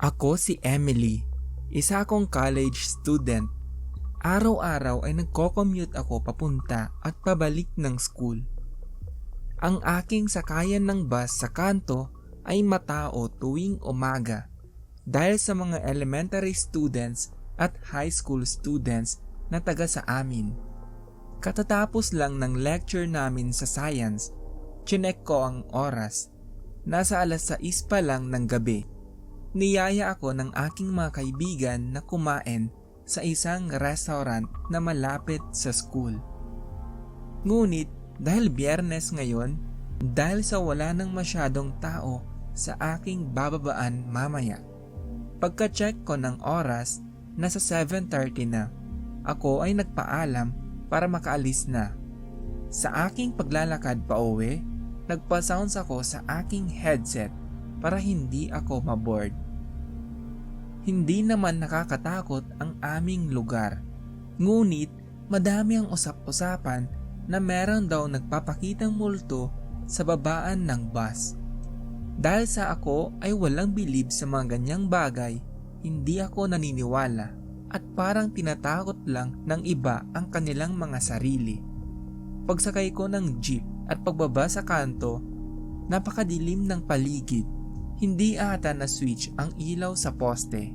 Ako si Emily, isa akong college student. Araw-araw ay nagko-commute ako papunta at pabalik ng school. Ang aking sakayan ng bus sa kanto ay matao tuwing umaga dahil sa mga elementary students at high school students na taga sa amin. Katatapos lang ng lecture namin sa science, chinek ko ang oras. Nasa 6:00 pa lang ng gabi. Niyaya ako ng aking mga kaibigan na kumain sa isang restaurant na malapit sa school. Ngunit dahil Biyernes ngayon, dahil sa wala nang masyadong tao sa aking bababaan mamaya. Pagka-check ko ng oras, nasa 7:30 na. Ako ay nagpaalam para makaalis na. Sa aking paglalakad pa uwi, nagpa-sounds ako sa aking headset para hindi ako maboard. Hindi naman nakakatakot ang aming lugar. Ngunit madami ang usap-usapan na meron daw nagpapakitang multo sa babaan ng bus. Dahil sa ako ay walang bilib sa mga ganyang bagay, hindi ako naniniwala at parang tinatakot lang ng iba ang kanilang mga sarili. Pagsakay ko ng jeep at pagbaba sa kanto, napakadilim ng paligid. Hindi ata na switch ang ilaw sa poste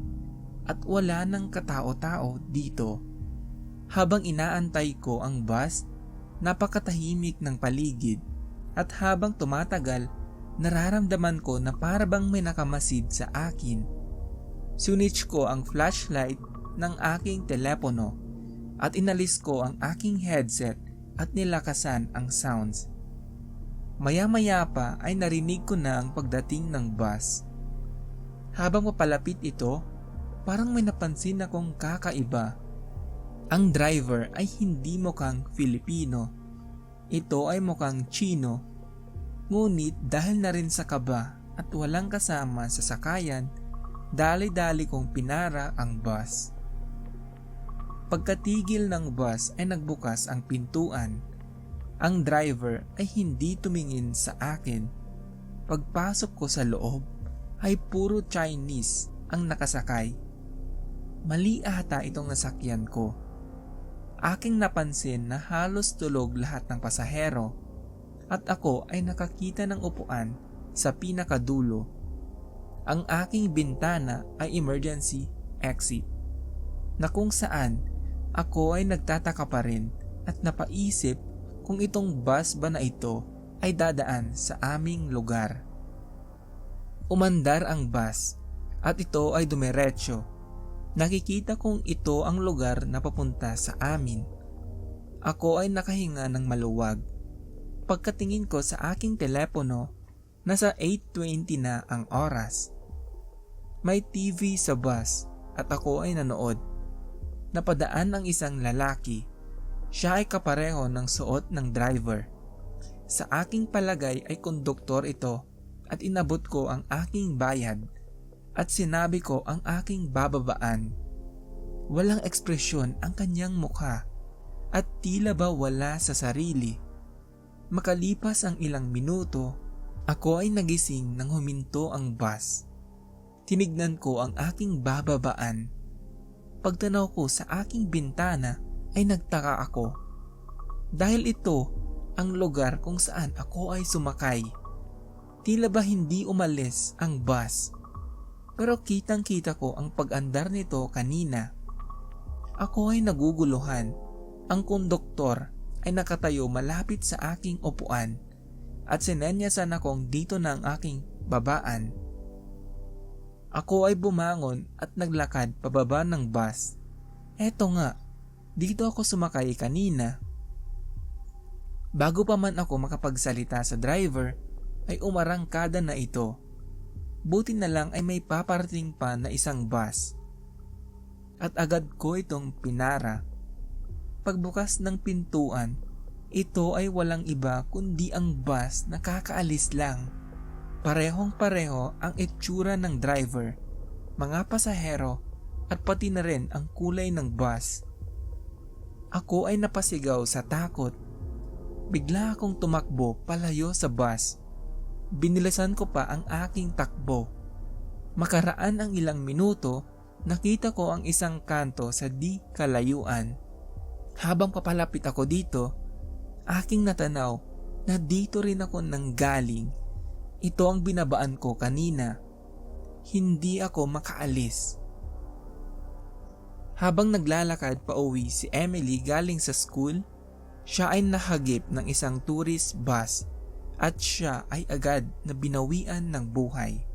at wala nang katao-tao dito. Habang inaantay ko ang bus, napakatahimik ng paligid at habang tumatagal, nararamdaman ko na parabang may nakamasid sa akin. Switch ko ang flashlight ng aking telepono at inalis ko ang aking headset at nilakasan ang sounds. Maya-maya pa ay narinig ko na ang pagdating ng bus. Habang papalapit ito, parang may napansin akong kakaiba. Ang driver ay hindi mukhang Filipino. Ito ay mukhang Chino. Ngunit dahil na rin sa kaba at walang kasama sa sakayan, dali-dali kong pinara ang bus. Pagkatigil ng bus ay nagbukas ang pintuan. Ang driver ay hindi tumingin sa akin. Pagpasok ko sa loob ay puro Chinese ang nakasakay. Mali ata itong nasakyan ko. Aking napansin na halos tulog lahat ng pasahero at ako ay nakakita ng upuan sa pinakadulo. Ang aking bintana ay emergency exit na kung saan ako ay nagtataka pa rin at napaisip kung itong bus ba na ito ay dadaan sa aming lugar. Umandar ang bus at ito ay dumiretso. Nakikita kong ito ang lugar na papunta sa amin. Ako ay nakahinga ng maluwag. Pagkatingin ko sa aking telepono, nasa 8:20 na ang oras. May TV sa bus at ako ay nanood. Napadaan ang isang lalaki. Siya ay kapareho ng suot ng driver. Sa aking palagay ay konduktor ito at inabot ko ang aking bayad at sinabi ko ang aking bababaan. Walang ekspresyon ang kanyang mukha at tila ba wala sa sarili. Makalipas ang ilang minuto, ako ay nagising nang huminto ang bus. Tinignan ko ang aking bababaan. Pagtanaw ko sa aking bintana ay nagtaka ako. Dahil ito ang lugar kung saan ako ay sumakay. Tila ba hindi umalis ang bus. Pero kitang-kita ko ang pag-andar nito kanina. Ako ay naguguluhan. Ang konduktor ay nakatayo malapit sa aking upuan at sinenyasan akong dito na ang aking babaan. Ako ay bumangon at naglakad pababa ng bus. Eto nga, dito ako sumakay kanina. Bago pa man ako makapagsalita sa driver, ay umarangkada na ito. Buti na lang ay may paparating pa na isang bus. At agad ko itong pinara. Pagbukas ng pintuan, ito ay walang iba kundi ang bus na kakaalis lang. Parehong-pareho ang itsura ng driver, mga pasahero at pati na rin ang kulay ng bus. Ako ay napasigaw sa takot. Bigla akong tumakbo palayo sa bus. Binilasan ko pa ang aking takbo. Makaraan ang ilang minuto, nakita ko ang isang kanto sa di kalayuan. Habang papalapit ako dito, aking natanaw na dito rin ako nanggaling. Ito ang binabaan ko kanina. Hindi ako makaalis. Habang naglalakad pa uwi si Emily galing sa school, siya ay nahagip ng isang tourist bus at siya ay agad na binawian ng buhay.